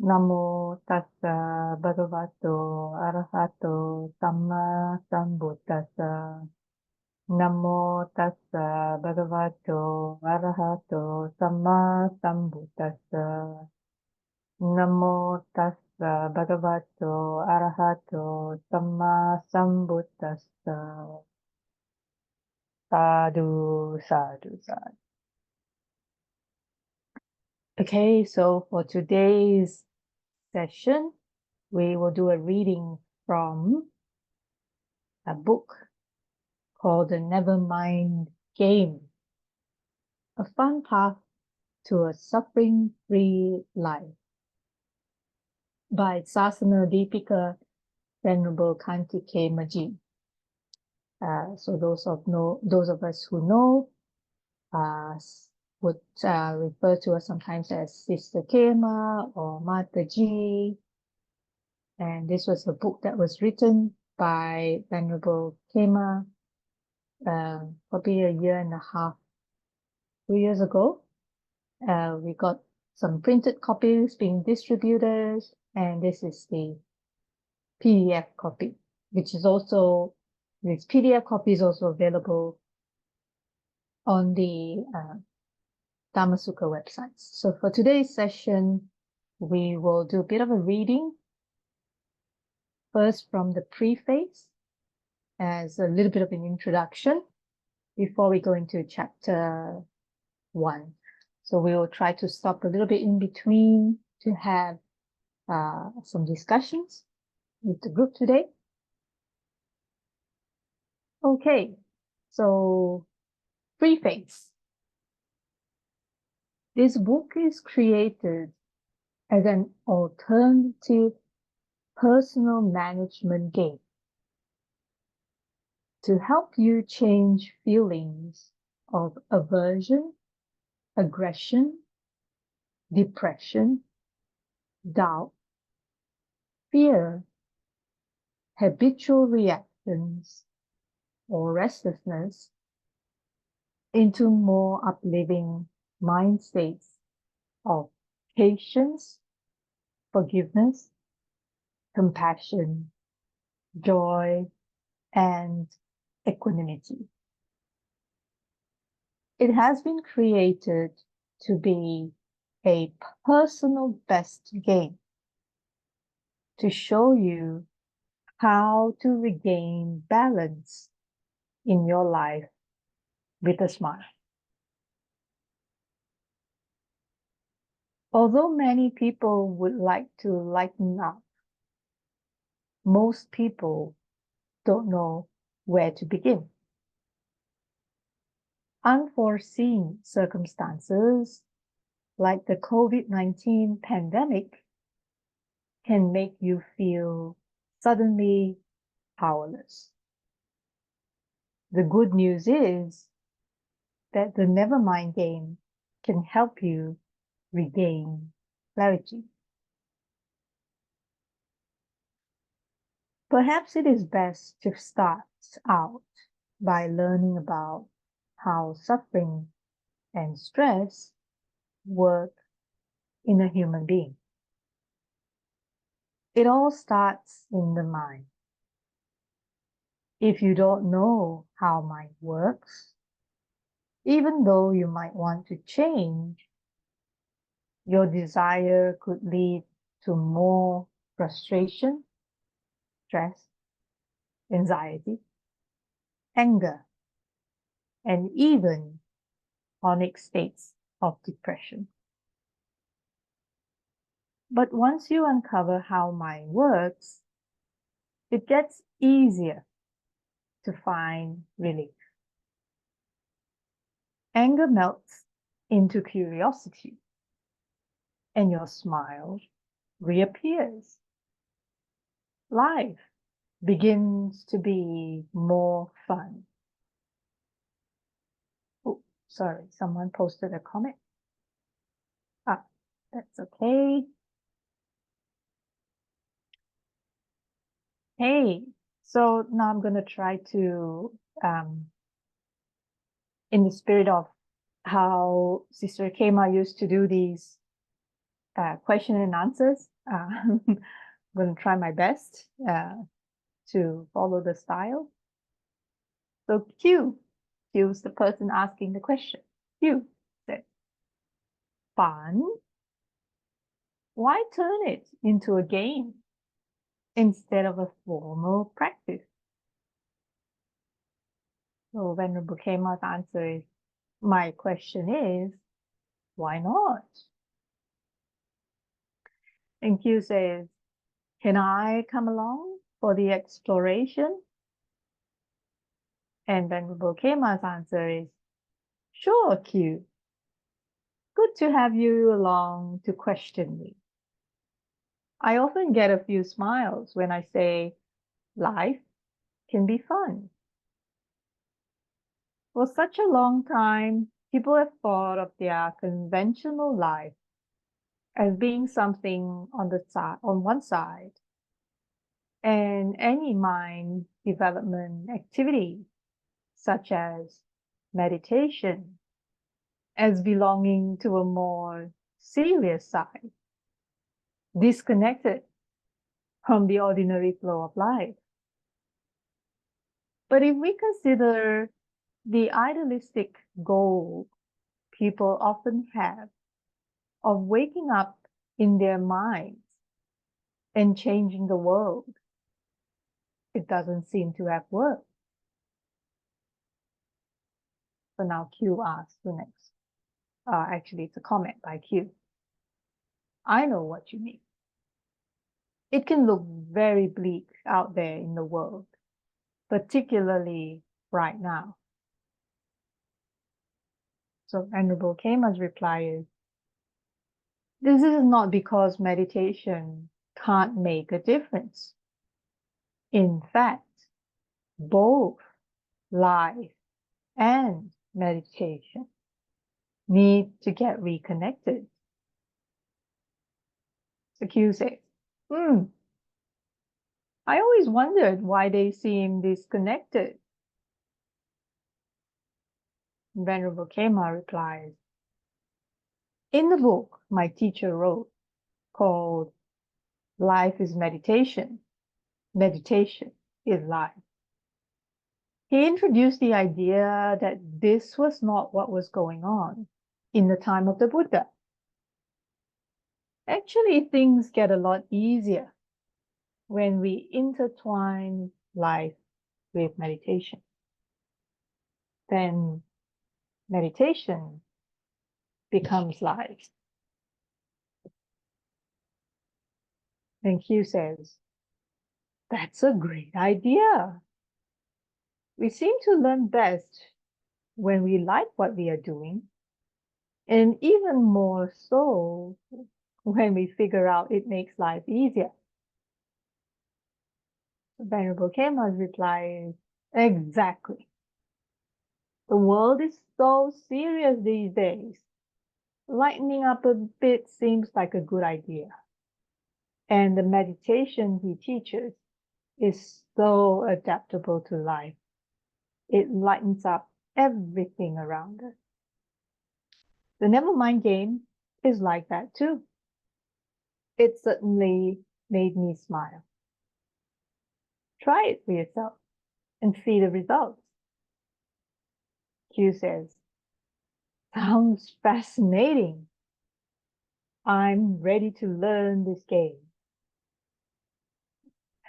Namo tassa bhagavato arahato samma sambuddhassa. Namo tassa bhagavato arahato samma sambuddhassa. Namo tassa bhagavato arahato samma sambuddhassa. Sadhu, sadhu, sadhu. Okay, so for today's session, we will do a reading from a book called the Nevermind Game, a fun path to a suffering-free life, by Sasana Dipika Venerable Khanti Khemaji. So those of us who know would refer to us sometimes as Sister Khema or Mataji. And this was a book that was written by Venerable Khema probably a year and a half, 2 years ago. We got some printed copies being distributed, and this is the PDF copy, which is also, this PDF copy is also available on the Dhammasukha websites. So for today's session, we will do a bit of a reading, first from the preface, as a little bit of an introduction, before we go into chapter 1. So we will try to stop a little bit in between to have some discussions with the group today. Okay, so preface. This book is created as an alternative personal management game to help you change feelings of aversion, aggression, depression, doubt, fear, habitual reactions, or restlessness into more uplifting mind states of patience, forgiveness, compassion, joy, and equanimity. It has been created to be a personal best game to show you how to regain balance in your life with a smile. Although many people would like to lighten up, most people don't know where to begin. Unforeseen circumstances like the COVID-19 pandemic can make you feel suddenly powerless. The good news is that the Nevermind Game can help you regain clarity. Perhaps it is best to start out by learning about how suffering and stress work in a human being. It all starts in the mind. If you don't know how mind works, even though you might want to change, your desire could lead to more frustration, stress, anxiety, anger, and even chronic states of depression. But once you uncover how mind works, it gets easier to find relief. Anger melts into curiosity, and your smile reappears. Life begins to be more fun. Oh, sorry, someone posted a comment. That's okay. Hey, so now I'm going to try to, in the spirit of how Sister Khema used to do these question and answers. I'm going to try my best to follow the style. So Q is the person asking the question. Q says, fun? Why turn it into a game instead of a formal practice? So Venerable Khema's answer is, my question is, why not? And Q says, can I come along for the exploration? And Venerable Khema's answer is, sure, Q. Good to have you along to question me. I often get a few smiles when I say life can be fun. For such a long time, people have thought of their conventional life as being something on one side, and any mind development activity, such as meditation, as belonging to a more serious side, disconnected from the ordinary flow of life. But if we consider the idealistic goal people often have of waking up in their minds and changing the world, it doesn't seem to have worked. So now Q asks the next. Actually, it's a comment by Q. I know what you mean. It can look very bleak out there in the world, particularly right now. So Venerable Khema's reply is, this is not because meditation can't make a difference. In fact, both life and meditation need to get reconnected. So Q says, I always wondered why they seem disconnected. Venerable Khema replies, in the book my teacher wrote called Life is Meditation, Meditation is Life, he introduced the idea that this was not what was going on in the time of the Buddha. Actually, things get a lot easier when we intertwine life with meditation. Then meditation becomes life. And Q says, that's a great idea. We seem to learn best when we like what we are doing, and even more so when we figure out it makes life easier. Venerable Khema's reply is, exactly. The world is so serious these days. Lightening up a bit seems like a good idea. And the meditation he teaches is so adaptable to life. It lightens up everything around us. The Nevermind Game is like that too. It certainly made me smile. Try it for yourself and see the results. Q says, sounds fascinating. I'm ready to learn this game.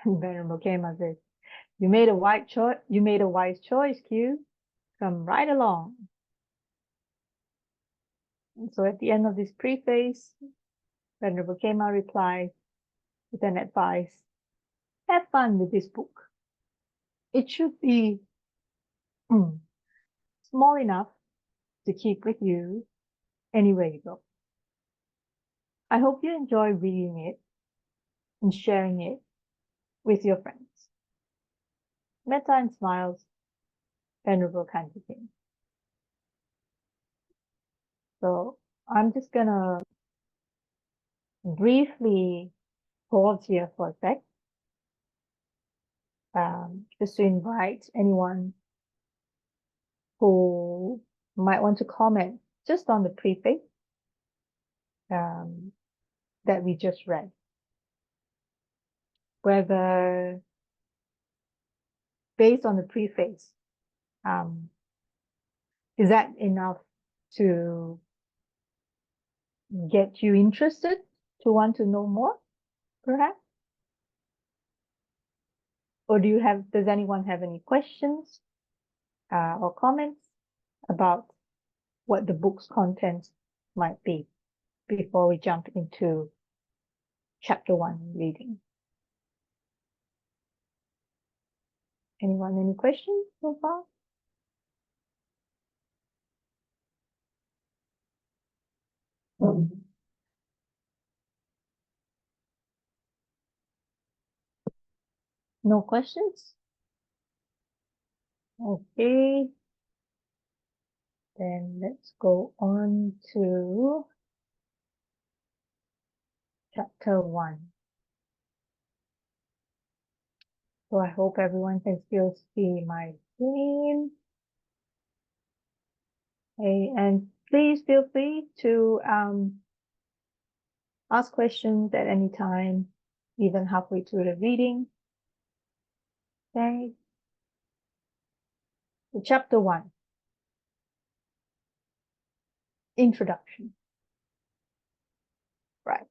And Venerable Khema says, you made a wise choice, Q. Come right along. And so at the end of this preface, Venerable Khema replies with an advice, have fun with this book. It should be small enough to keep with you anywhere you go. I hope you enjoy reading it and sharing it with your friends. Metta and smiles, Venerable Khanti Khemaji. So I'm just gonna briefly pause here for a sec, just to invite anyone who might want to comment just on the preface. that we just read. Whether based on the preface, is that enough to get you interested to want to know more, perhaps? Or does anyone have any questions or comments about what the book's contents might be before we jump into chapter 1 reading? Anyone, any questions so far? No questions? Okay. Then let's go on to chapter 1. So I hope everyone can still see my screen. Okay, and please feel free to ask questions at any time, even halfway through the reading. Okay. So chapter 1. Introduction. Right.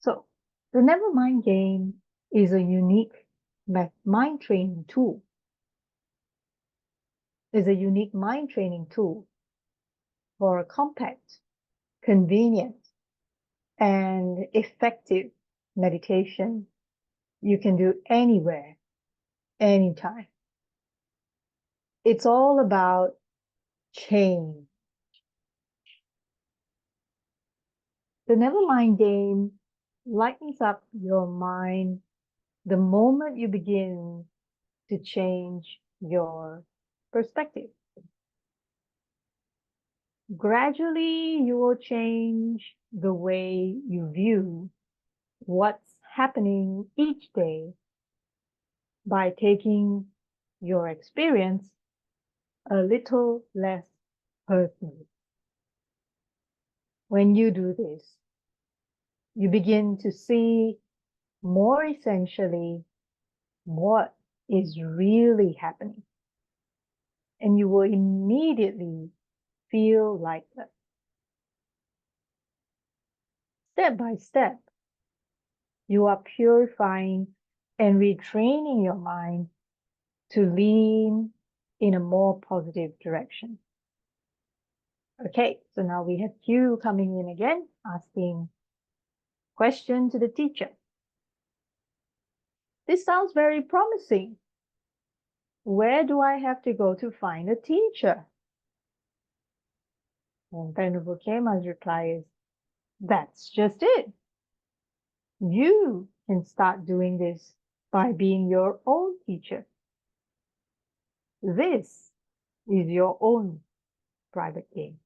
So the Nevermind Game is a unique mind training tool. Is a unique mind training tool for a compact, convenient, and effective meditation you can do anywhere, anytime. It's all about change. The Nevermind Game lightens up your mind the moment you begin to change your perspective. Gradually, you will change the way you view what's happening each day by taking your experience a little less personally. When you do this, you begin to see more essentially what is really happening, and you will immediately feel lighter. Step by step, you are purifying and retraining your mind to lean in a more positive direction. Okay, so now we have Q coming in again, asking question to the teacher. This sounds very promising. Where do I have to go to find a teacher? And Venerable Khema's reply is, that's just it. You can start doing this by being your own teacher. This is your own private game.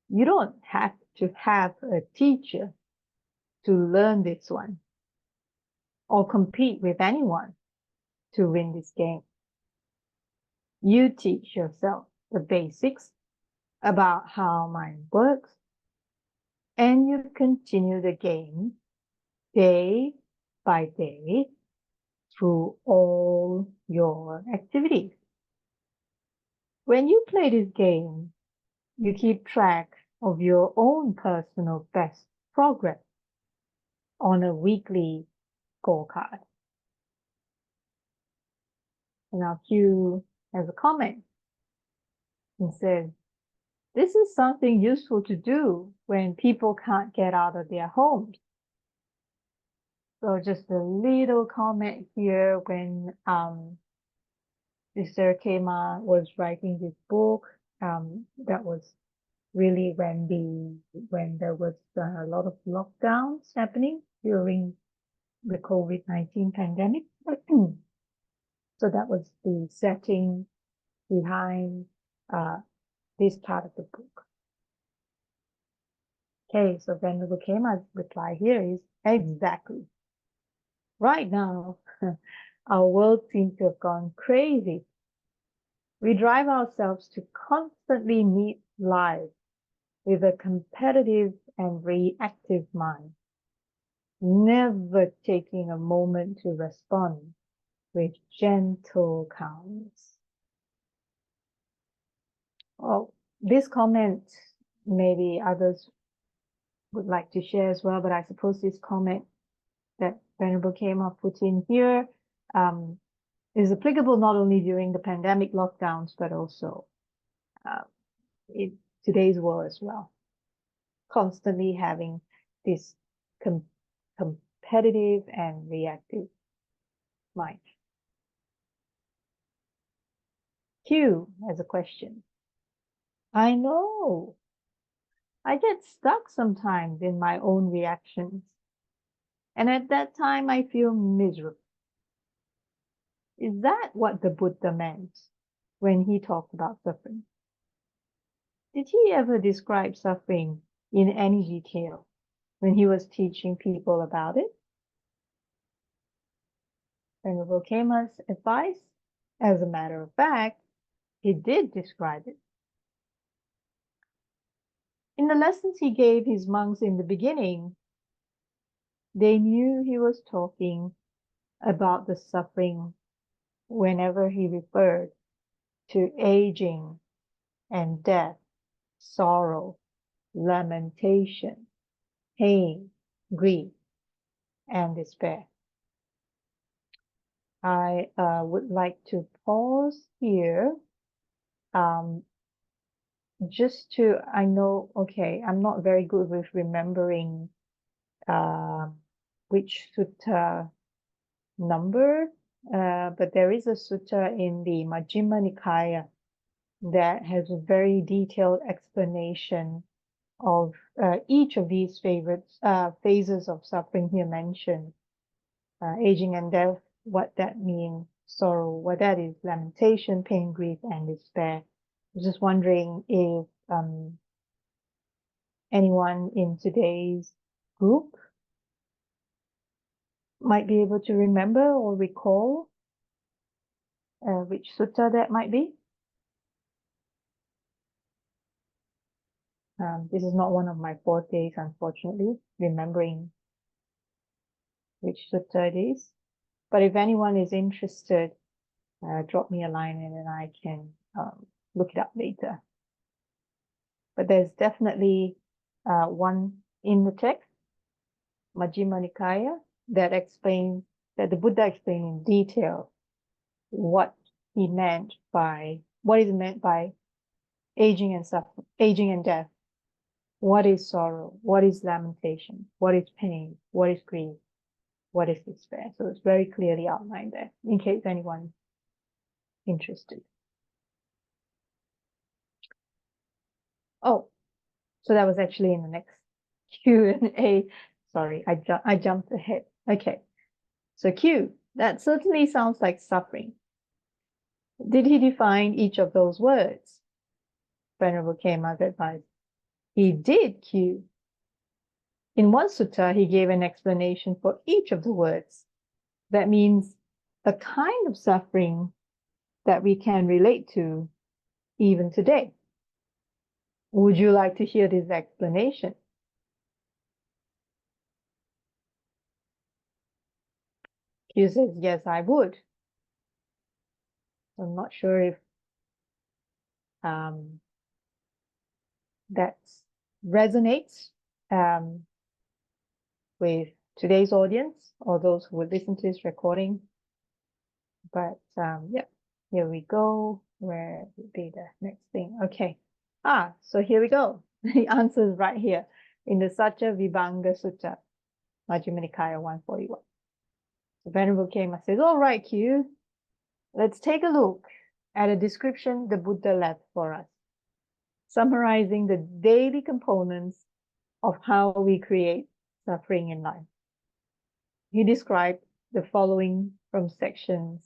You don't have to have a teacher to learn this one or compete with anyone to win this game. You teach yourself the basics about how mind works, and you continue the game day by day through all your activities. When you play this game, you keep track of your own personal best progress on a weekly scorecard. And now Q has a comment and says, this is something useful to do when people can't get out of their homes. So just a little comment here when Mr. Khema was writing this book, that was really when there was a lot of lockdowns happening during the COVID-19 pandemic. So that was the setting behind this part of the book. Okay, so Venerable Khema's reply here is exactly. Right now, our world seems to have gone crazy. We drive ourselves to constantly meet lives with a competitive and reactive mind, never taking a moment to respond with gentle calmness. Well, this comment, maybe others would like to share as well, but I suppose this comment that Venerable Khema put in here is applicable not only during the pandemic lockdowns, but also in today's world as well. Constantly having this competitive and reactive mind. Q has a question. I know. I get stuck sometimes in my own reactions. And at that time, I feel miserable. Is that what the Buddha meant when he talked about suffering? Did he ever describe suffering in any detail when he was teaching people about it? Venerable Khema's advice, as a matter of fact, he did describe it. In the lessons he gave his monks in the beginning, they knew he was talking about the suffering whenever he referred to aging and death, sorrow, lamentation, pain, grief, and despair. I would like to pause here just to, I know, okay, I'm not very good with remembering which sutta number, but there is a sutta in the Majjhima Nikaya that has a very detailed explanation of each of these phases of suffering here mentioned. Aging and death, what that means, sorrow, what that is, lamentation, pain, grief, and despair. I was just wondering if anyone in today's group might be able to remember or recall which sutta that might be. This is not one of my fortes, unfortunately, remembering which sutta it is. But if anyone is interested, drop me a line and then I can look it up later. But there's definitely one in the text, Majjhima Nikaya, that explains, that the Buddha explained in detail what is meant by aging and death. What is sorrow? What is lamentation? What is pain? What is grief? What is despair? So it's very clearly outlined there, in case anyone's interested. Oh, so that was actually in the next Q&A. Sorry, I jumped ahead. Okay, so Q, that certainly sounds like suffering. Did he define each of those words? Venerable Khema's advice. He did, Q. In one sutta, he gave an explanation for each of the words. That means a kind of suffering that we can relate to even today. Would you like to hear this explanation? Q says, yes, I would. I'm not sure if that resonates with today's audience or those who would listen to this recording. But yeah, here we go. Where would be the next thing? Okay. So here we go. The answer is right here in the Satya Vibhanga Sutta, Majjhima Nikaya 141. So Venerable Khema says, all right, Q, let's take a look at a description the Buddha left for us, summarizing the daily components of how we create suffering in life. He described the following from sections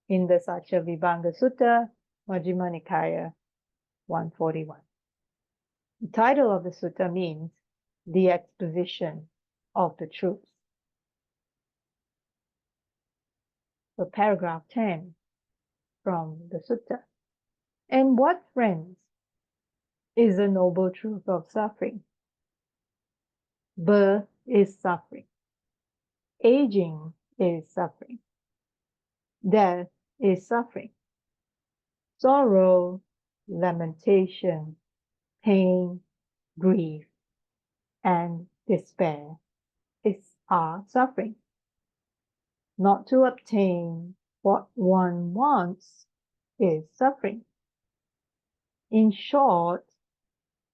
in the Satya Vibhanga Sutta, Majjhima Nikaya 141. The title of the sutta means the exposition of the truth. So paragraph 10 from the sutta. And what, friends, is the noble truth of suffering. Birth is suffering. Aging is suffering. Death is suffering. Sorrow, lamentation, pain, grief, and despair are suffering. Not to obtain what one wants is suffering. In short,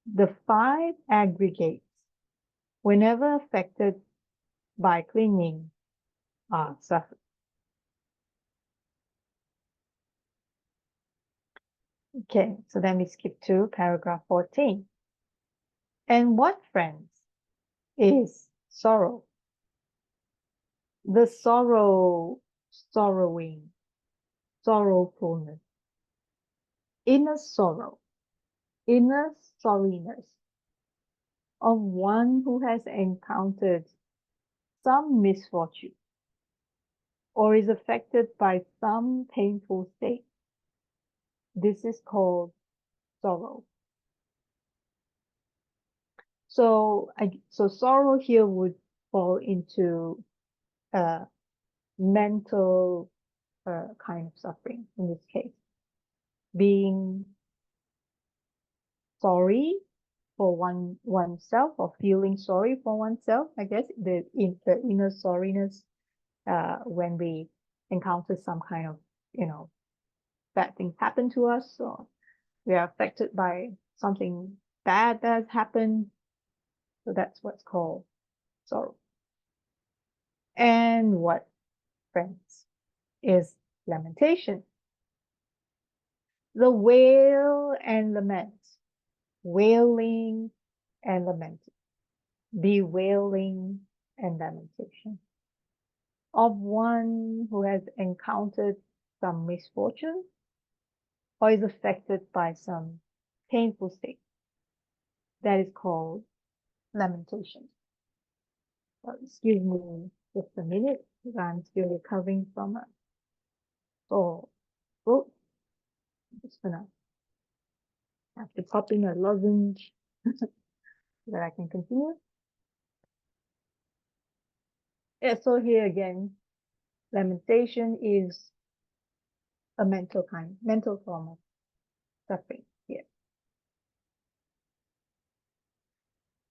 the 5 aggregates, whenever affected by clinging, are suffering. Okay, so then we skip to paragraph 14. And what, friends, is sorrow? The sorrowing, sorrowfulness, inner sorrow, inner sorriness of one who has encountered some misfortune or is affected by some painful state. This is called sorrow. So sorrow here would fall into mental kind of suffering in this case. Being sorry for oneself, or feeling sorry for oneself, I guess, the inner sorriness when we encounter some kind of, bad things happen to us, or we are affected by something bad that has happened. So that's what's called sorrow. And what, friends, is lamentation? The wail and lament, wailing and lamenting, bewailing and lamentation of one who has encountered some misfortune or is affected by some painful state. That is called lamentation. So excuse me just a minute, because I'm still recovering from a sore throat. I'm just gonna have to pop in a lozenge so that I can continue. Yeah, so here again, lamentation is a mental form of suffering here.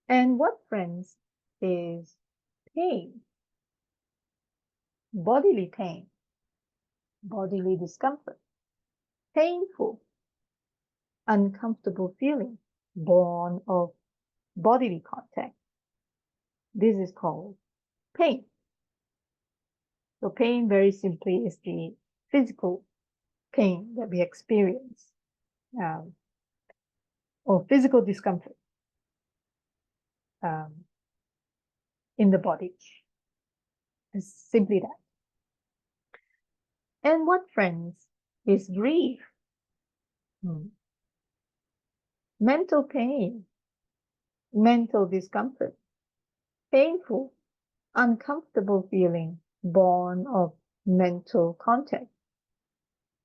And what, friends, is pain? Bodily pain, bodily discomfort, painful, uncomfortable feeling born of bodily contact. This is called pain. So pain, very simply, is the physical pain that we experience, or physical discomfort in the body. It's simply that. And what, friends, is grief? Mental pain, mental discomfort, painful, uncomfortable feeling born of mental contact.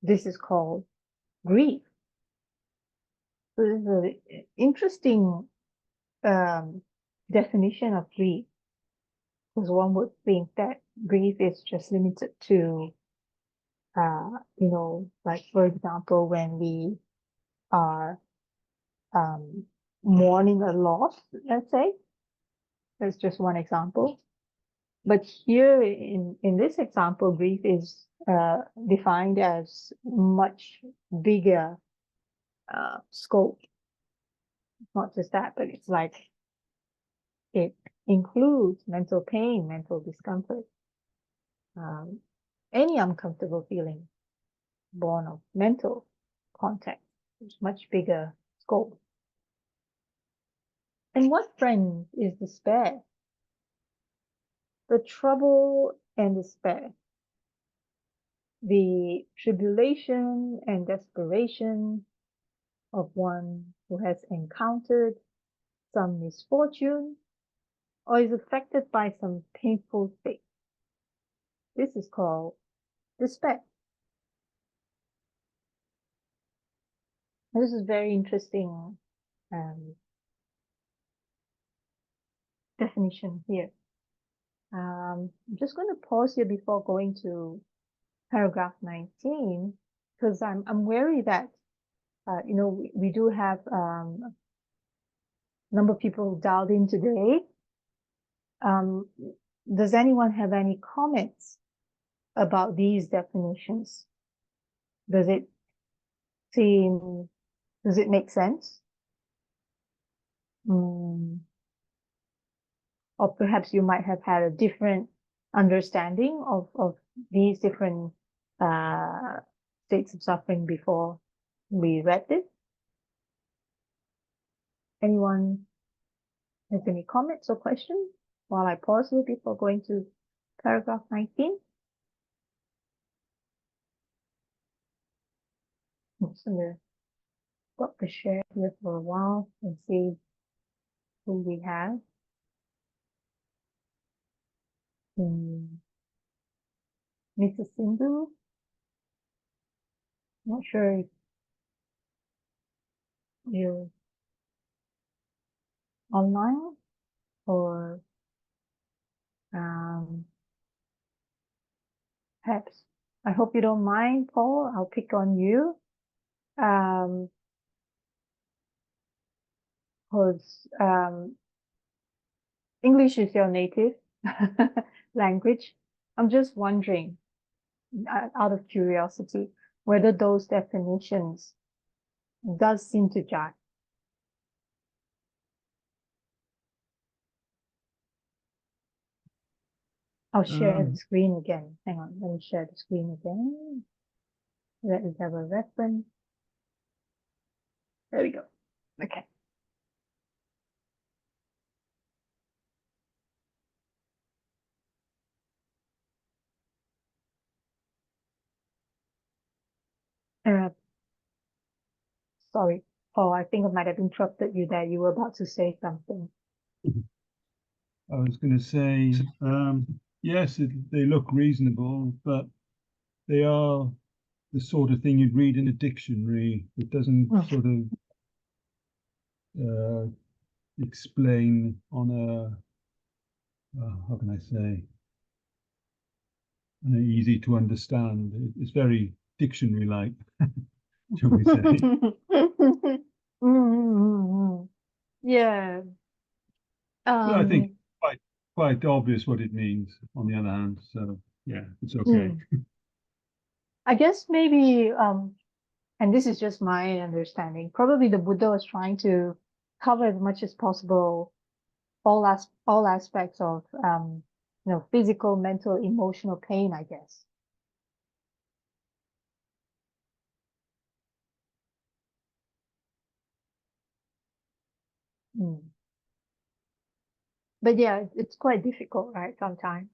This is called grief. So this is an interesting definition of grief, because one would think that grief is just limited to, like, for example, when we are mourning a loss, let's say. That's just one example. But here in this example, grief is defined as much bigger scope. Not just that, but it's like it includes mental pain, mental discomfort, any uncomfortable feeling born of mental contact. It's much bigger scope. And what, friends, is despair? The trouble and despair, the tribulation and desperation of one who has encountered some misfortune or is affected by some painful state. This is called despair. This is very interesting definition here. I'm just going to pause here before going to paragraph 19, because I'm wary that, you know, we do have a number of people dialed in today. Does anyone have any comments about these definitions? Does it make sense? Or perhaps you might have had a different understanding of these different states of suffering before we read this. Anyone has any comments or questions while I pause here before going to paragraph 19? I'm just gonna stop the share here for a while and see who we have. Mrs. Sindhu, not sure if you're online or perhaps, I hope you don't mind, Paul, I'll pick on you. Because English is your native language. I'm just wondering, out of curiosity, whether those definitions does seem to jive. I'll share the screen again. Hang on, let me share the screen again. Let us have a reference. There we go. Okay. Sorry, Paul, I think I might have interrupted you there. You were about to say something. I was going to say, yes, they look reasonable, but they are the sort of thing you'd read in a dictionary. It doesn't sort of explain on a, how can I say, an easy to understand. It's very dictionary-like, shall we say. Yeah. But I think quite obvious what it means on the other hand. So yeah, it's okay. I guess maybe, and this is just my understanding, probably the Buddha was trying to cover as much as possible all aspects of, you know, physical, mental, emotional pain, I guess. But yeah, it's quite difficult, right? Sometimes.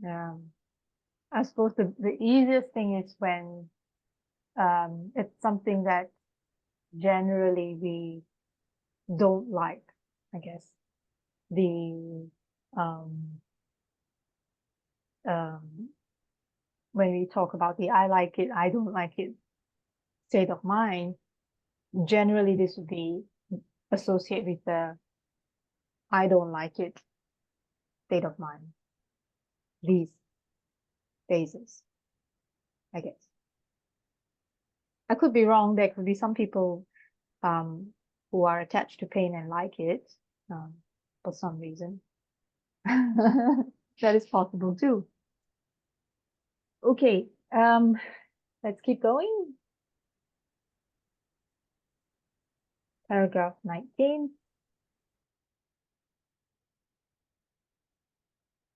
I suppose the easiest thing is when it's something that generally we don't like, I guess. When we talk about the I like it, I don't like it state of mind, generally this would be associated with the I don't like it state of mind. These phases, I guess. I could be wrong. There could be some people who are attached to pain and like it for some reason. That is possible too. Okay, let's keep going. Paragraph 19.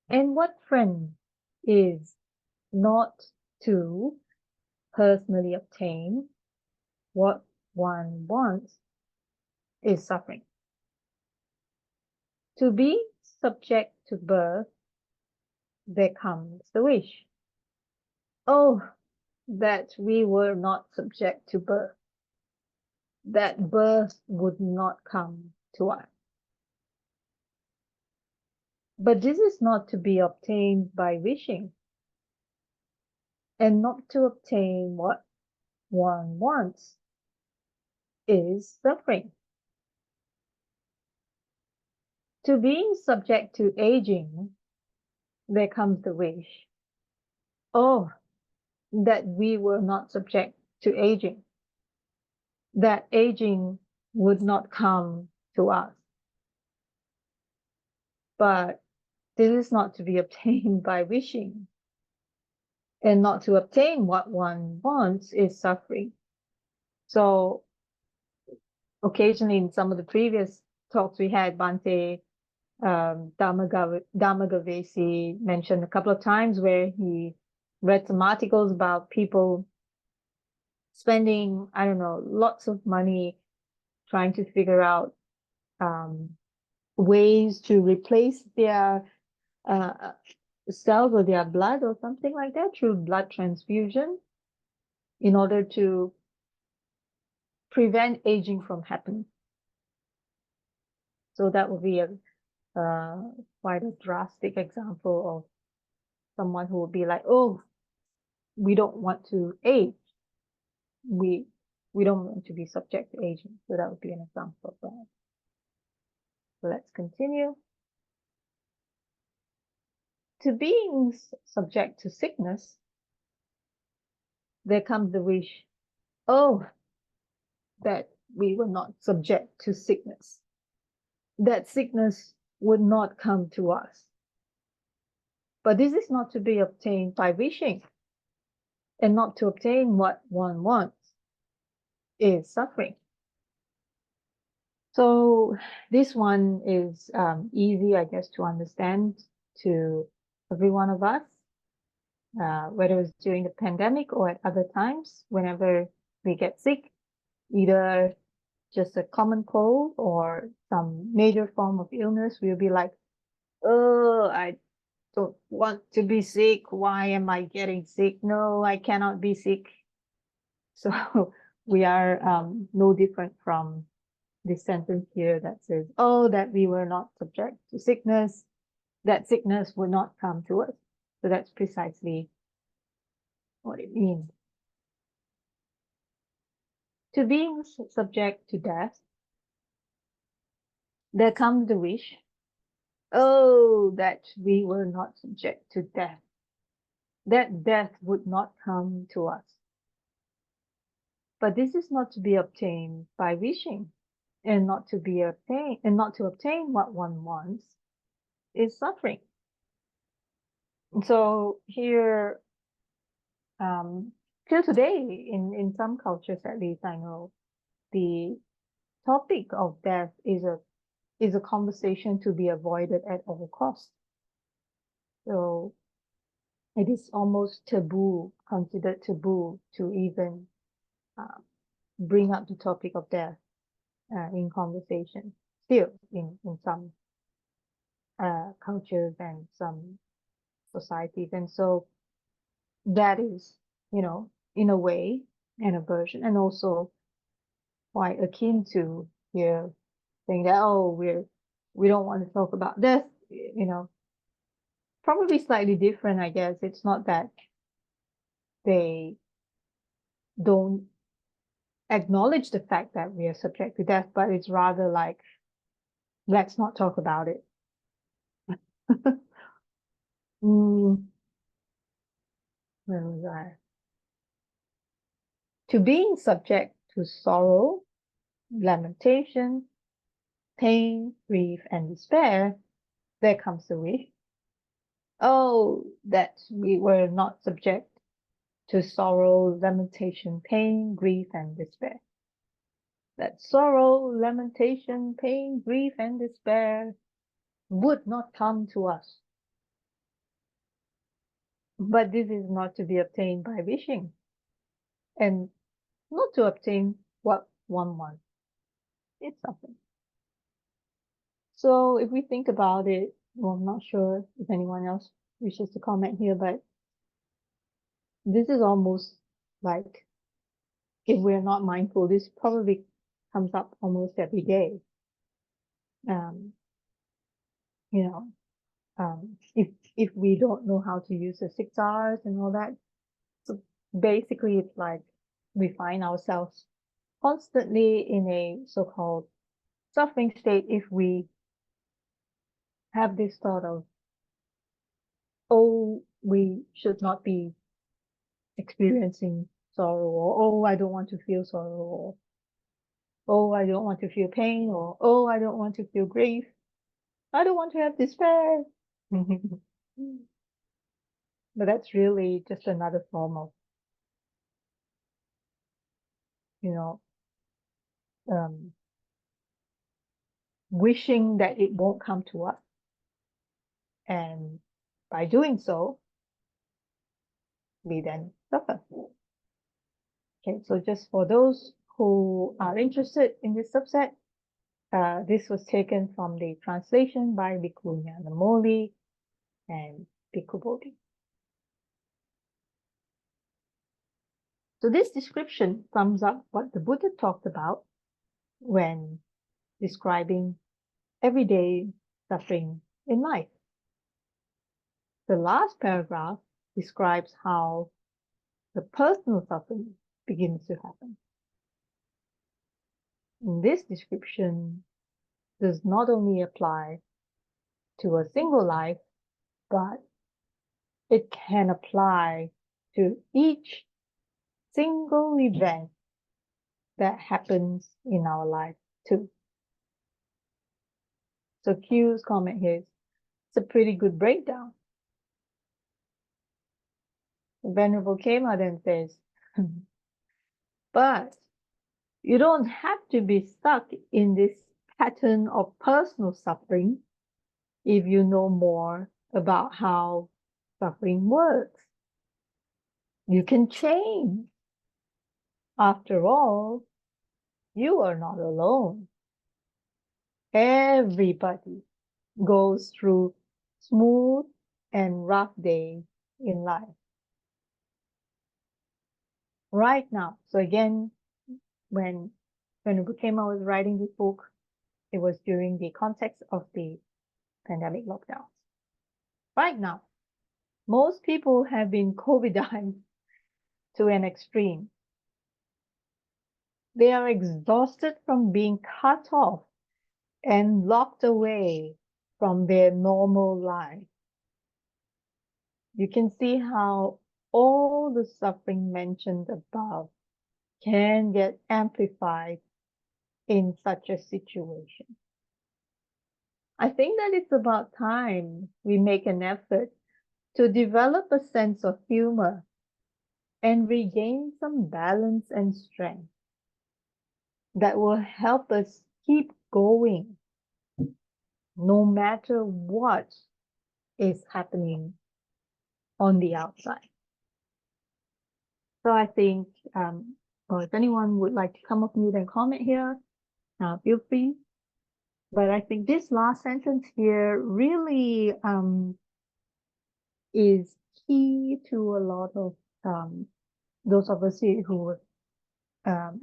And what friend is not to personally obtain what one wants is suffering. To be subject to birth, there comes the wish. Oh, that we were not subject to birth, that birth would not come to us. But this is not to be obtained by wishing, and not to obtain what one wants, is suffering. To being subject to aging, there comes the wish, oh, that we were not subject to aging, that aging would not come to us. But this is not to be obtained by wishing, and not to obtain what one wants is suffering. So occasionally in some of the previous talks we had, Bhante Dhammagavesi mentioned a couple of times where he read some articles about people spending, I don't know, lots of money trying to figure out ways to replace their cells or their blood or something like that through blood transfusion in order to prevent aging from happening. So that would be a quite a drastic example of someone who would be like, oh, we don't want to age. We don't want to be subject to aging. So that would be an example of that. So let's continue. To being subject to sickness, there comes the wish, oh, that we were not subject to sickness, that sickness would not come to us. But this is not to be obtained by wishing, and not to obtain what one wants is suffering. So this one is easy, I guess, to understand to every one of us, whether it's during the pandemic or at other times, whenever we get sick, either just a common cold or some major form of illness, we'll be like, oh, I don't want to be sick. Why am I getting sick? No, I cannot be sick. So we are no different from this sentence here that says, oh, that we were not subject to sickness, that sickness would not come to us. So that's precisely what it means. To being subject to death, there comes the wish, oh, that we were not subject to death, that death would not come to us. But this is not to be obtained by wishing, and not to obtain what one wants is suffering. So here, till today, in some cultures, at least I know, the topic of death is a conversation to be avoided at all costs. So it is almost taboo, considered taboo, to even bring up the topic of death in conversation. Still, in some cultures and some societies, and so that is, in a way, an aversion, and also quite akin to here saying that, oh, we don't want to talk about death, probably slightly different, I guess. It's not that they don't acknowledge the fact that we are subject to death, but it's rather like, let's not talk about it. Where was I? To being subject to sorrow, lamentation, pain, grief, and despair, there comes the wish, oh, that we were not subject to sorrow, lamentation, pain, grief, and despair. That sorrow, lamentation, pain, grief, and despair would not come to us. But this is not to be obtained by wishing, and not to obtain what one wants. It's something. So if we think about it, well, I'm not sure if anyone else wishes to comment here, but this is almost like, if we're not mindful, this probably comes up almost every day. If we don't know how to use the 6 R's and all that, so basically it's like we find ourselves constantly in a so-called suffering state if we have this thought of, oh, we should not be experiencing sorrow, or oh, I don't want to feel sorrow, or oh, I don't want to feel pain, or oh, I don't want to feel grief. I don't want to have despair. But that's really just another form of, you know, wishing that it won't come to us. And by doing so, we then suffer. Okay, so just for those who are interested in this subset, this was taken from the translation by Bhikkhu Nyanamoli and Bhikkhu Bodhi. So this description sums up what the Buddha talked about when describing everyday suffering in life. The last paragraph describes how the personal suffering begins to happen. And this description does not only apply to a single life, but it can apply to each single event that happens in our life too. So Q's comment here is, it's a pretty good breakdown. The Venerable Khema then says, but you don't have to be stuck in this pattern of personal suffering if you know more about how suffering works. You can change. After all, you are not alone. Everybody goes through smooth and rough days in life. Right now, so again, when Venerable Khema was writing this book, it was during the context of the pandemic lockdowns. Right now, most people have been COVIDized to an extreme. They are exhausted from being cut off and locked away from their normal life. You can see how all the suffering mentioned above can get amplified in such a situation. I think that it's about time we make an effort to develop a sense of humor and regain some balance and strength that will help us keep going no matter what is happening on the outside. So I think, or if anyone would like to come up mute and comment here, feel free. But I think this last sentence here really is key to a lot of those of us who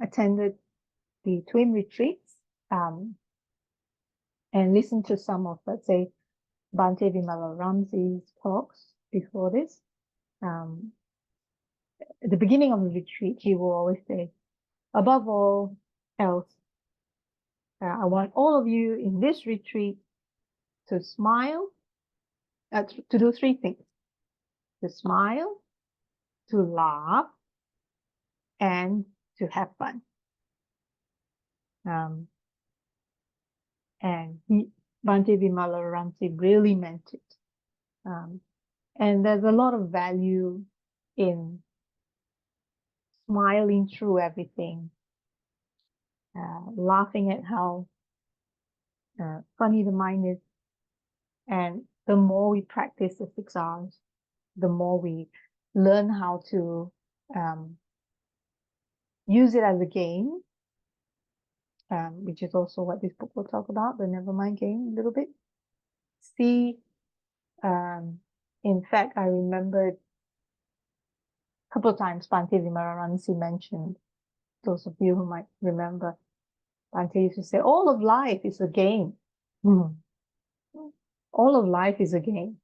attended the twin retreats and listened to some of, let's say, Bhante Vimalaramsi's talks before this. At the beginning of the retreat, he will always say, above all else, I want all of you in this retreat to smile, to do three things: to smile, to laugh, and to have fun. And Bhante Vimalaramsi really meant it. And there's a lot of value in smiling through everything, laughing at how funny the mind is. And the more we practice the 6 hours, the more we learn how to use it as a game, which is also what this book will talk about, the Nevermind Game, a little bit. See, in fact, I remembered a couple of times Bhante Vimalaramsi mentioned, those of you who might remember, Bhante used to say, all of life is a game. All of life is a game.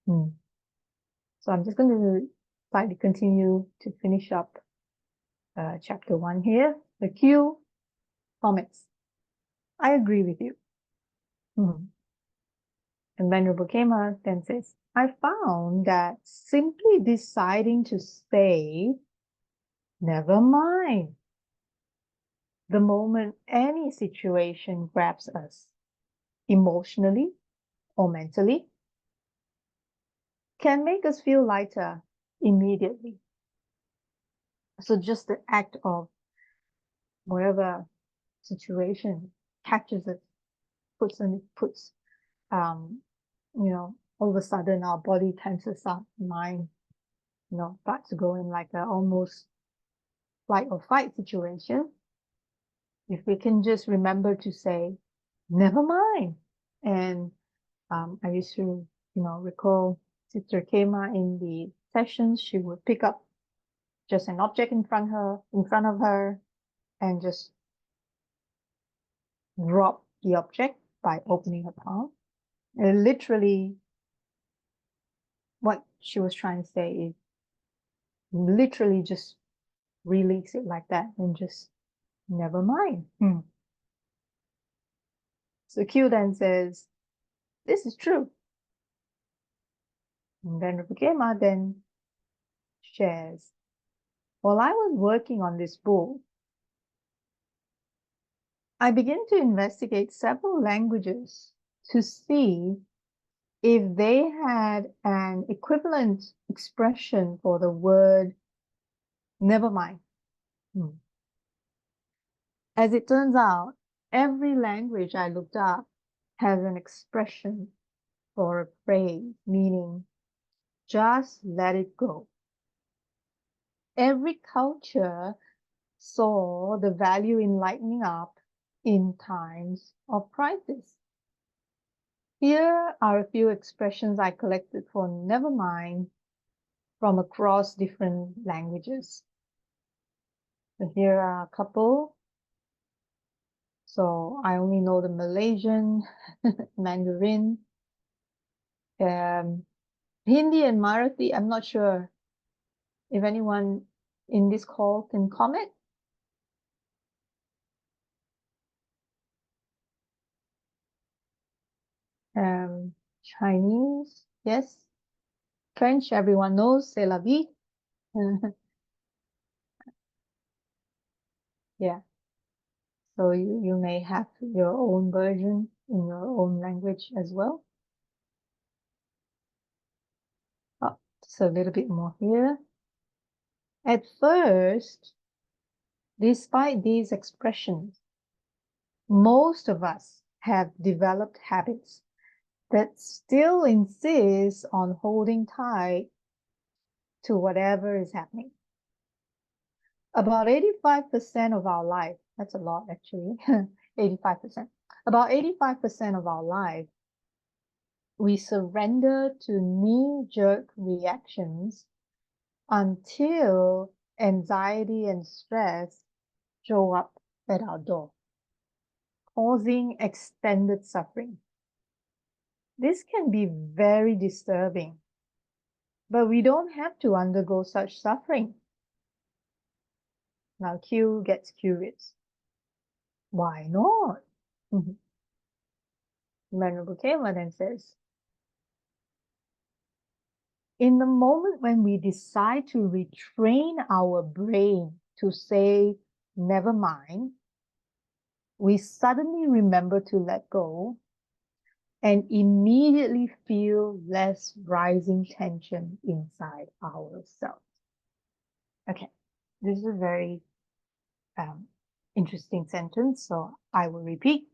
So I'm just going to slightly continue to finish up chapter 1 here. The Q comments. I agree with you. And Venerable Khema then says, I found that simply deciding to say, never mind, the moment any situation grabs us, emotionally or mentally, can make us feel lighter immediately. So just the act of whatever situation catches us, puts, all of a sudden our body tenses up, mind, starts to go in like a almost flight or fight situation. If we can just remember to say, never mind. And I used to, recall Sister Khema in the sessions, she would pick up just an object in front of her, and just drop the object by opening her palm. And literally, what she was trying to say is literally just release it like that and just never mind. So Q then says, this is true. And Venerable Khema then shares, while I was working on this book, I began to investigate several languages to see if they had an equivalent expression for the word never mind. As it turns out, every language I looked up has an expression for a phrase meaning just let it go. Every culture saw the value in lightening up in times of crisis. Here are a few expressions I collected for never mind from across different languages. So here are a couple. So I only know the Malaysian, Mandarin, Hindi and Marathi. I'm not sure if anyone in this call can comment. Chinese, yes. French, everyone knows, c'est la vie. Yeah. So you may have your own version in your own language as well. Oh, just a little bit more here. At first, despite these expressions, most of us have developed habits that still insist on holding tight to whatever is happening. About 85% of our life, that's a lot actually, 85%. About 85% of our life, we surrender to knee-jerk reactions until anxiety and stress show up at our door, causing extended suffering. This can be very disturbing, but we don't have to undergo such suffering. Now Q gets curious. Why not? Venerable Khema then says, in the moment when we decide to retrain our brain to say, never mind, we suddenly remember to let go and immediately feel less rising tension inside ourselves. Okay, this is a very interesting sentence, so I will repeat.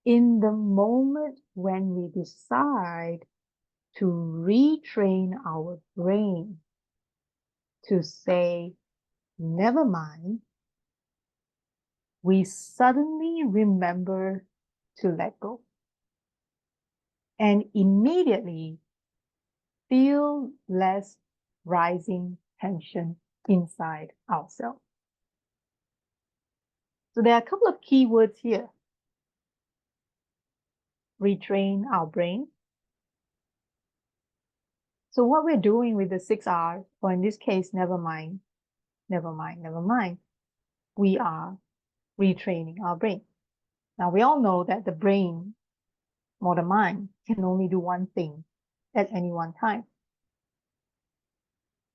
In the moment when we decide to retrain our brain to say, never mind, we suddenly remember to let go and immediately feel less rising tension inside ourselves. So there are a couple of key words here. Retrain our brain. So what we're doing with the 6 R's, or in this case, never mind, never mind. We are retraining our brain. Now, we all know that the brain or the mind can only do one thing at any one time.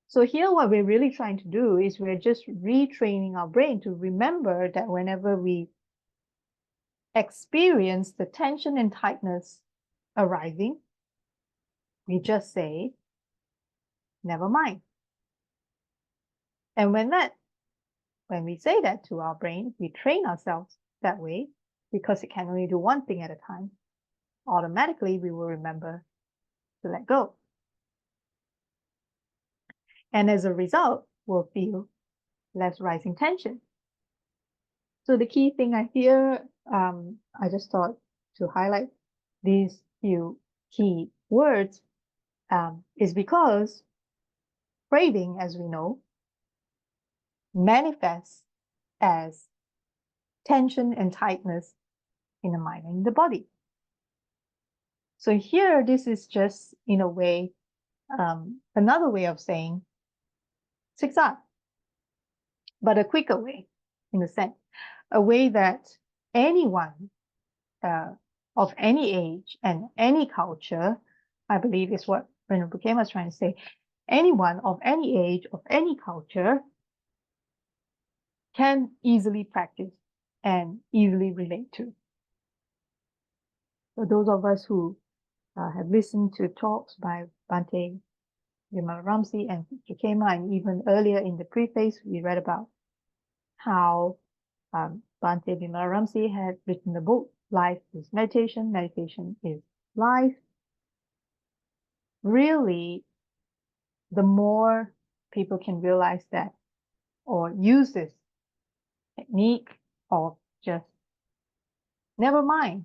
So here, what we're really trying to do is we're just retraining our brain to remember that whenever we experience the tension and tightness arising, we just say, never mind. And when we say that to our brain, we train ourselves that way because it can only do one thing at a time. Automatically, we will remember to let go. And as a result, we'll feel less rising tension. So the key thing I just thought to highlight these few key words is because craving, as we know, manifests as tension and tightness in the mind and the body. So here, this is just, in a way, another way of saying zigzag, but a quicker way, in a sense, a way that anyone of any age and any culture, I believe is what Venerable Bhante was trying to say, anyone of any age, of any culture, can easily practice and easily relate to. So those of us who have listened to talks by Bhante Vimalaramsi and Khema, and even earlier in the preface, we read about how Bhante Vimalaramsi had written the book, Life is Meditation, Meditation is Life. Really, the more people can realize that or use this technique of just never mind,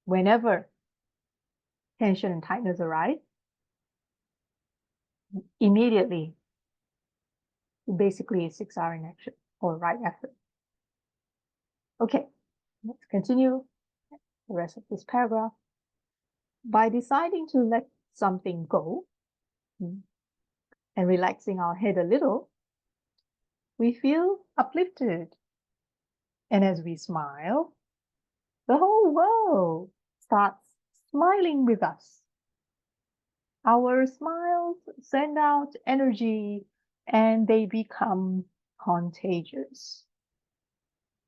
whenever tension and tightness arise, immediately, basically 6 hour in action or right effort. Okay, let's continue the rest of this paragraph. By deciding to let something go and relaxing our head a little, we feel uplifted. And as we smile, the whole world starts smiling with us. Our smiles send out energy and they become contagious.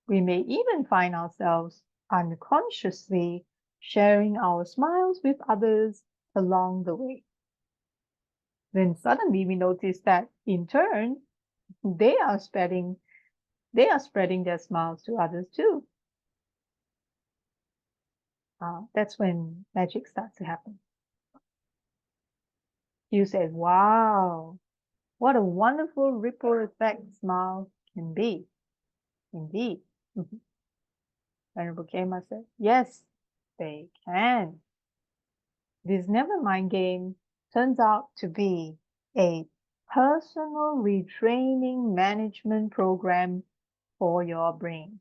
We may even find ourselves unconsciously sharing our smiles with others along the way. Then suddenly we notice that in turn, they are spreading their smiles to others too. That's when magic starts to happen. You say, wow, what a wonderful ripple effect smiles can be. Indeed. Venerable Khema said, yes, they can. This Nevermind Game turns out to be a personal retraining management program for your brain.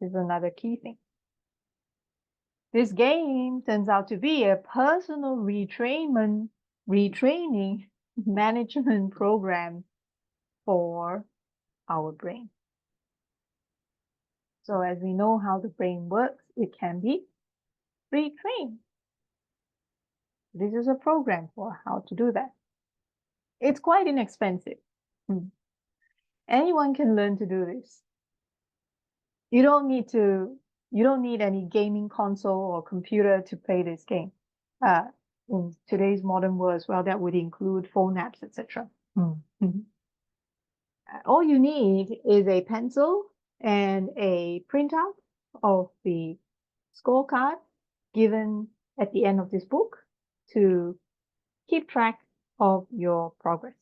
This is another key thing. This game turns out to be a personal retraining management program for our brain. So as we know how the brain works, it can be retrained. This is a program for how to do that. It's quite inexpensive. Anyone can learn to do this. You don't need any gaming console or computer to play this game. In today's modern world as well, that would include phone apps, etc. All you need is a pencil and a printout of the scorecard given at the end of this book to keep track of your progress.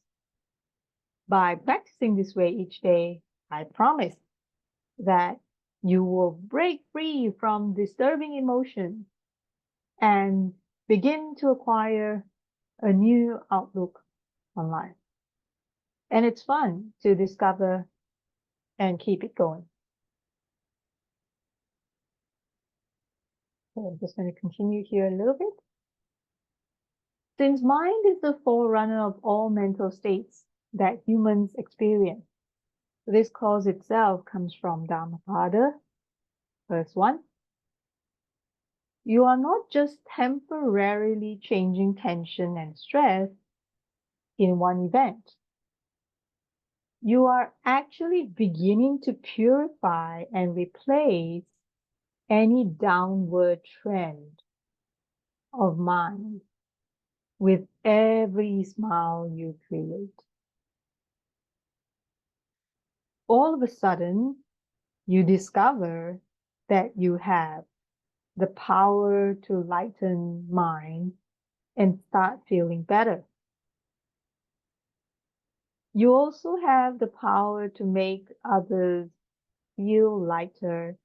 By practicing this way each day, I promise that you will break free from disturbing emotions and begin to acquire a new outlook on life. And it's fun to discover and keep it going. So I'm just going to continue here a little bit. Since mind is the forerunner of all mental states that humans experience, this cause itself comes from Dhammapada, verse 1. You are not just temporarily changing tension and stress in one event. You are actually beginning to purify and replace any downward trend of mind with every smile you create. All of a sudden, you discover that you have the power to lighten mind and start feeling better. You also have the power to make others feel lighter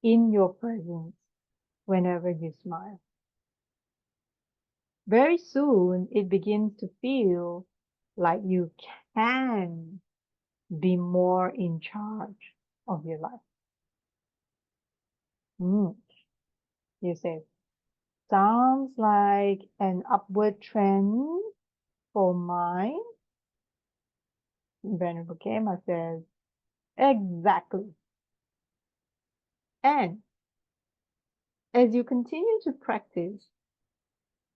in your presence whenever you smile. Very soon, it begins to feel like you can be more in charge of your life. You say, sounds like an upward trend for mind. Venerable Khema says, exactly. And as you continue to practice,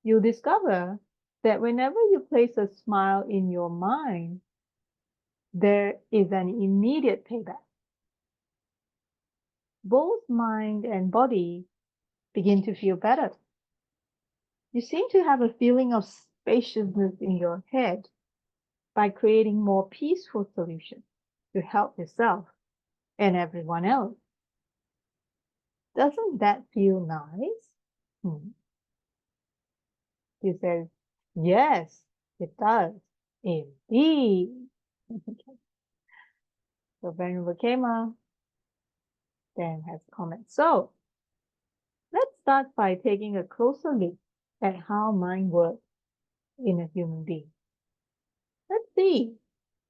you'll discover that whenever you place a smile in your mind, there is an immediate payback. Both mind and body begin to feel better. You seem to have a feeling of spaciousness in your head by creating more peaceful solutions to help yourself and everyone else. Doesn't that feel nice? He says, yes, it does. Indeed. So Venerable Khema then has a comment. So let's start by taking a closer look at how mind works in a human being. Let's see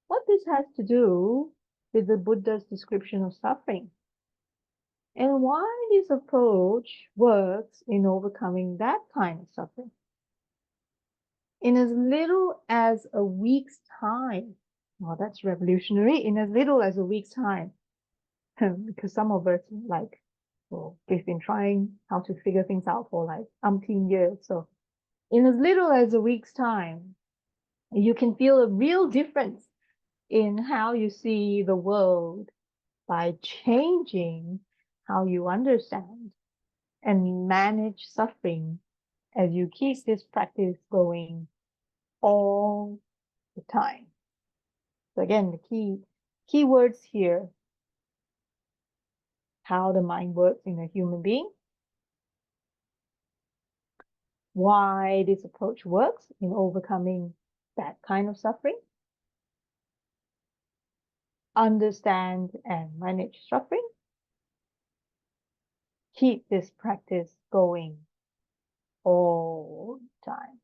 what this has to do with the Buddha's description of suffering and why this approach works in overcoming that kind of suffering. In as little as a week's time, well, that's revolutionary, in as little as a week's time, because some of us, like, well, we've been trying how to figure things out for like umpteen years. So in as little as a week's time, you can feel a real difference in how you see the world by changing how you understand and manage suffering as you keep this practice going all the time. So again, the key words here, how the mind works in a human being, why this approach works in overcoming that kind of suffering, understand and manage suffering, keep this practice going all the time.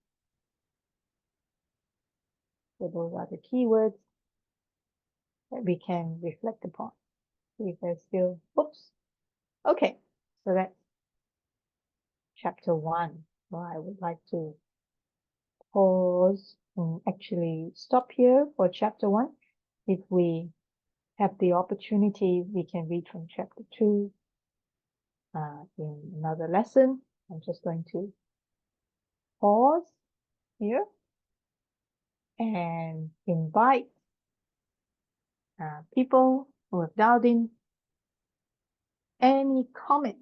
So those are the keywords that we can reflect upon. See if there's still, oops. Okay, so that's chapter 1. So I would like to pause and actually stop here for chapter 1. If we have the opportunity, we can read from chapter 2 in another lesson. I'm just going to pause here and invite people who have dialed in any comment.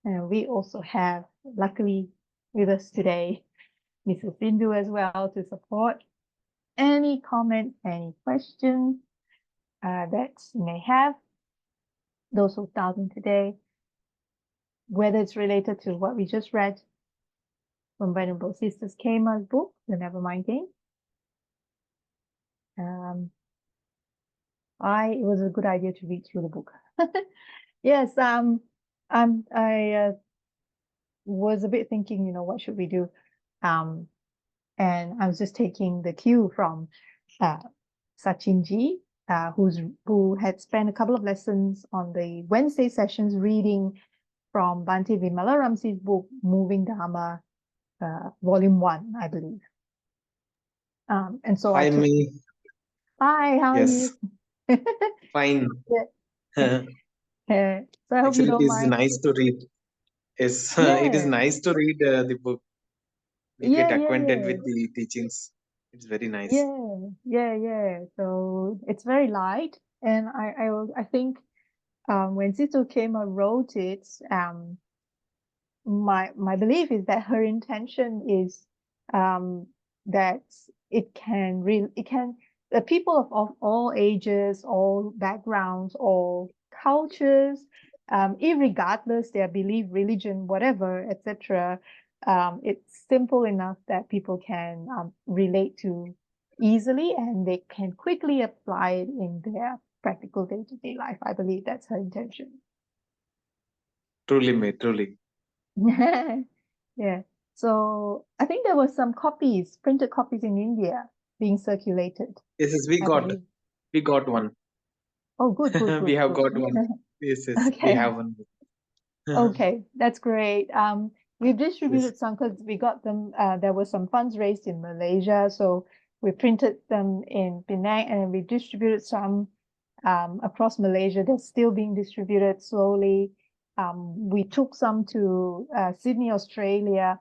And we also have, luckily with us today, Mrs. Bindu as well to support any comment, any questions that you may have. Those who dialed in today, whether it's related to what we just read from Venerable Sisters Khema's book, The Nevermind Game. It was a good idea to read through the book. Yes, I was a bit thinking, what should we do? And I was just taking the cue from Sachinji, who had spent a couple of lessons on the Wednesday sessions reading from Bhante Vimalaramsi's book, Moving Dharma, Volume 1, I believe. And so Hi, I took. me. Hi, how are Yes, you? fine. Yeah. So I hope you Actually, it don't is mind. nice to read. Yes, it is Yeah, nice to read the book. We yeah, get yeah, acquainted yeah, with the teachings. It's very nice. yeah. So it's very light, and I think when Sister Kema wrote it, my belief is that her intention is that it can the people of all ages, all backgrounds, all cultures, irregardless their belief, religion, whatever, etc. It's simple enough that people can relate to easily, and they can quickly apply it in their practical day-to-day life. I believe that's her intention. Truly, me, truly. Yeah. So I think there were some copies, printed copies in India being circulated, Yes, yes, we I got believe. one. Oh, good, good, We good, have good. got one. Yes, yes, we Okay. have one. Okay, that's great. We've Yes, distributed some because we got them. There were some funds raised in Malaysia, so we printed them in Penang, and we distributed some across Malaysia. They're still being distributed slowly. We took some to Sydney, Australia,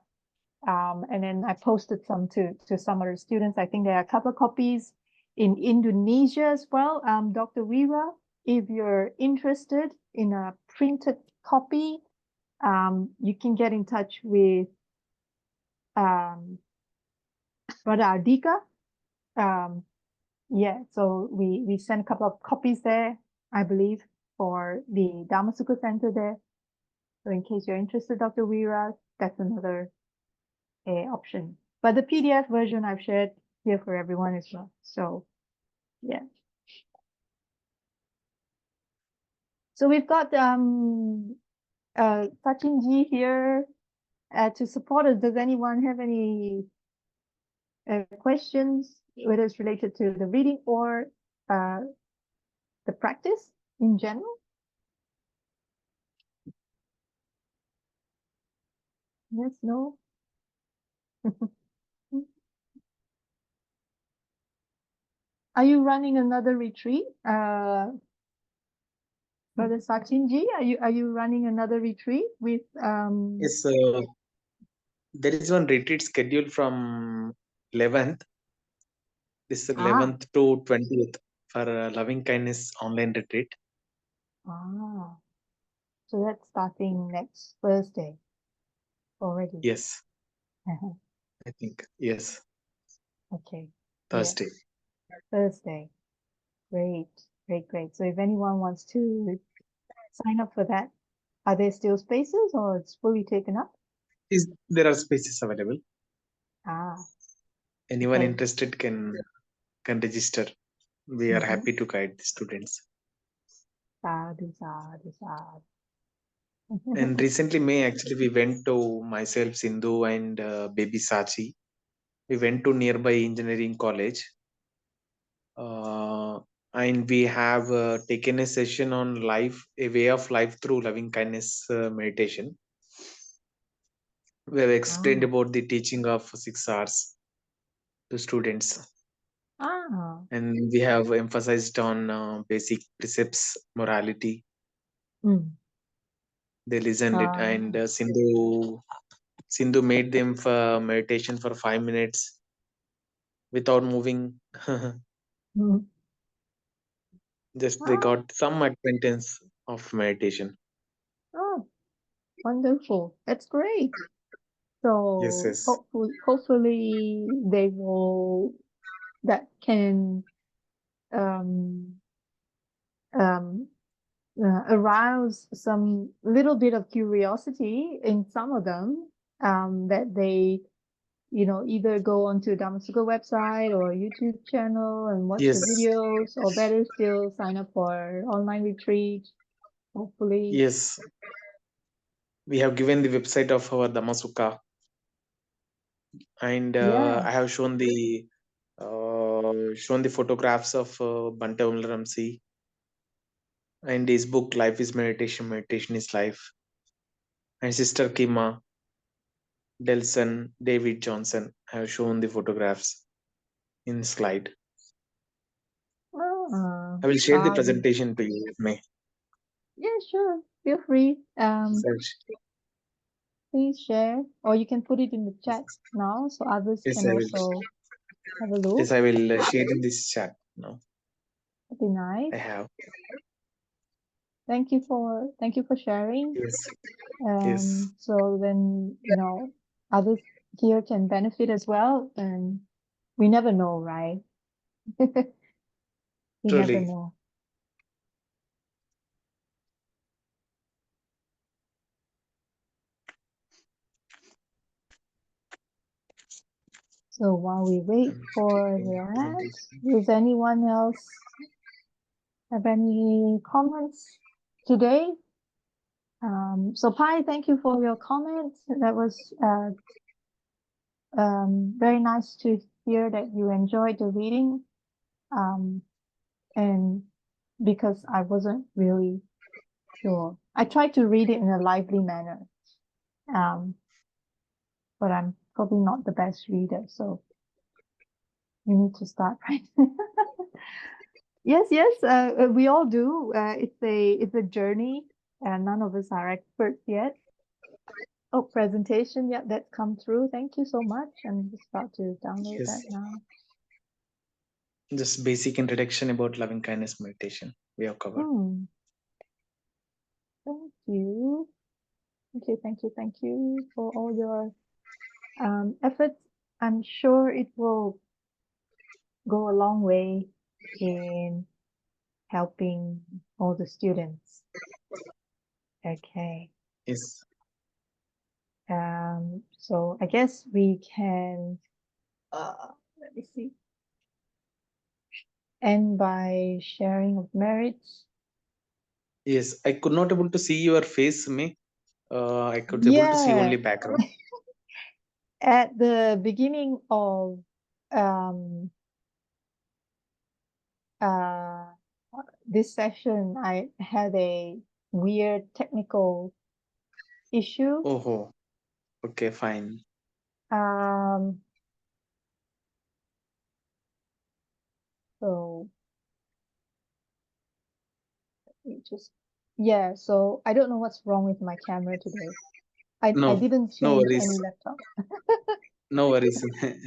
and then I posted some to some other students. I think there are a couple of copies in Indonesia as well. Dr. Wira, if you're interested in a printed copy, you can get in touch with um, Brother Ardika. Yeah, so we sent a couple of copies there, I believe, for the Dharma Sukha Center there. So in case you're interested, Dr. Wira, that's another option. But the PDF version I've shared here for everyone as well. So yeah. So we've got Sachin Ji here to support us. Does anyone have any questions, whether it's related to the reading or the practice in general? Yes, no? Are you running another retreat? Brother Sachin Ji, are you running another retreat with yes. There is one retreat scheduled from 11th. This is ah 11th to 20th for loving kindness online retreat. ah so that's starting next Thursday already. Yes, I think. Yes, Okay. Yeah, Thursday. Thursday. Great, great. So if anyone wants to sign up for that, are there still spaces or it's fully taken up? There are spaces available. Ah, Anyone okay. interested can register. We are Mm-hmm. happy to guide the students. Sadhu, sadhu, sadhu. And recently, May, actually, we went to myself, Sindhu, and baby Sachi. We went to nearby engineering college. And we have taken a session on life, a way of life through loving kindness meditation. We have explained Ah, about the teaching of 6 hours to students. ah. And we have emphasized on basic precepts, morality. Mm. They listened it, Ah. and Sindhu made them for meditation for 5 minutes without moving. Mm. Just they Ah, got some acquaintance of meditation. oh, wonderful. That's great. Yes, So yes, hopefully they will that can um um arouse some little bit of curiosity in some of them, that they, either go onto Dhammasukha website or YouTube channel and watch the yes, videos, or better still, sign up for online retreat, hopefully. yes. We have given the website of our Dhammasuka, and Yeah. I have shown the photographs of Bhante Vimalaramsi and his book Life is Meditation, Meditation is Life, and Sister Kima, Delson, David Johnson. I have shown the photographs. in slide. Ah, I will share the sadhu. presentation to you, May. Yeah, sure. Feel free. Please share, or you can put it in the chat now, so others Yes, can I will. also have a look. Yes, I will share in this chat now. That'd be nice. I have. Thank you for sharing. Yes. Yes. So then, others here can benefit as well, and we never know, right? We never Truly. know. So while we wait for that, does anyone else have any comments today? So Pai, thank you for your comments. That was very nice to hear that you enjoyed the reading. And because I wasn't really sure, I tried to read it in a lively manner. But I'm probably not the best reader, so you need to start, right? Yes, we all do. It's a journey, and none of us are experts yet. Oh, presentation, yeah, that's come through. Thank you so much. I'm just about to download Yes. that now. Just basic introduction about loving kindness meditation we have covered. Thank you. Thank you for all your efforts. I'm sure it will go a long way in helping all the students. Okay. Yes. So I guess we can, let me see, end by sharing of merits. Yes, I could not able to see your face, May. I could able to see only background. At the beginning of this session, I had a weird technical issue. Oh, okay, fine. So so I don't know what's wrong with my camera today. I didn't change any laptop. No worries.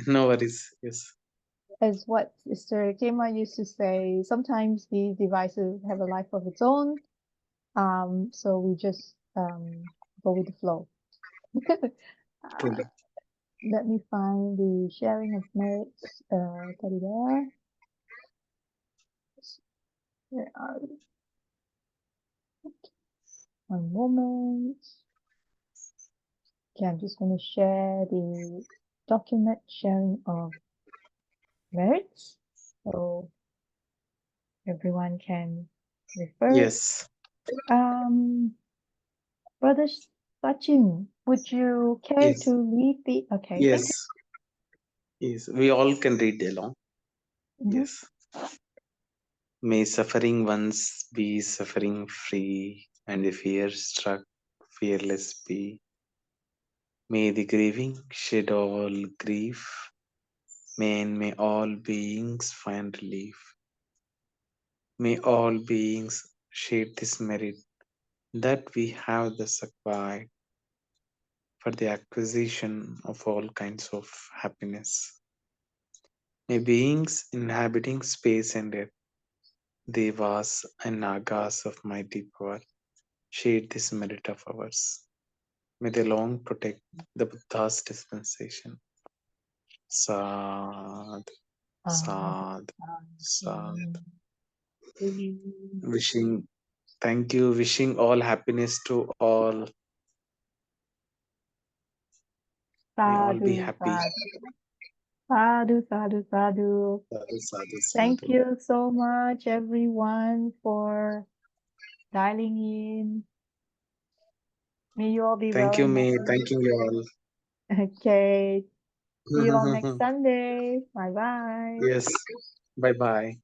No worries. Yes. As what Sister Kema used to say, sometimes these devices have a life of its own. So we just go with the flow. Let me find the sharing of merits. Where are we? One moment. Okay, I'm just going to share the document sharing of merits, so everyone can refer. Yes. Brother Sachin, would you care to lead the? Okay. Yes. Yes. We all can read along. Yes. May suffering ones be suffering free, and the fear struck fearless be. May the grieving shed all grief. May all beings find relief. May all beings share this merit that we have thus acquired for the acquisition of all kinds of happiness. May beings inhabiting space and earth, devas and nagas of mighty power, share this merit of ours. May they long protect the Buddha's dispensation. Sad, sad, sad. Wishing all happiness to all. May all be happy. Sadhu, sadhu, sadhu. Thank you so much, everyone, for dialing in. May you all be well. Thank you, May. Thank you all. Okay. See you all next Sunday. Bye bye. Yes. Bye bye.